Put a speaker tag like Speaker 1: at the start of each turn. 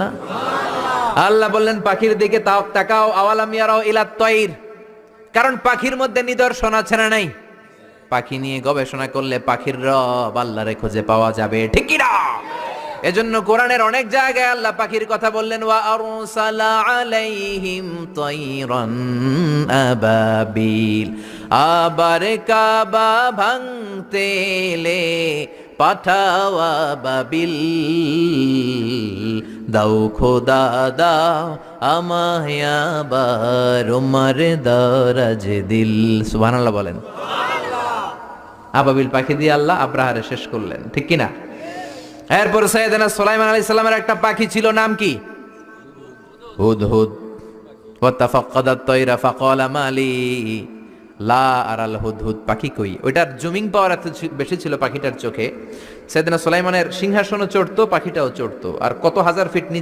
Speaker 1: না? আল্লাহ বললেন পাখির দিকে তাকাও, আওয়ালাম ইয়ারাও ইলাত তাইর, কারণ পাখির মধ্যে নিদর্শন আছে না নাই? পাখি নিয়ে গবেষণা করলে পাখির রব আল্লাহরে খুঁজে পাওয়া যাবে, ঠিক কি না? এজন্য কোরআনের অনেক জায়গায় আল্লাহ পাখির কথা বললেন, ওয়া আরসালা আলাইহিম তাইরান আবাবিল, আবার কাবা ভাঙতে এলে পাঠাও আবাবিল, দাও খোদা দাও আমায় আবার উমার দরাজ দিল। সুবহানাল্লাহ বলেন। আবাবিল পাখি দিয়ে আল্লাহ আব্রাহারে শেষ করলেন, ঠিক কি না? এরপর সাইয়েদনা সুলাইমান আলাইহিস সালামের একটা পাখি ছিল, নাম কি? হুদহুদ। ওয়া তাফাক্কাদাত তায়রা ফাকালা মালি লা আরাল হুদহুদ, পাখি কই? ওইটার জুমিং পাওয়ার এত বেশি ছিল পাখিটার চোখে, সাইয়েদনা সুলাইমানের সিংহাসনও চড়তো, পাখিটাও চড়তো, আর কত হাজার ফিট নিচে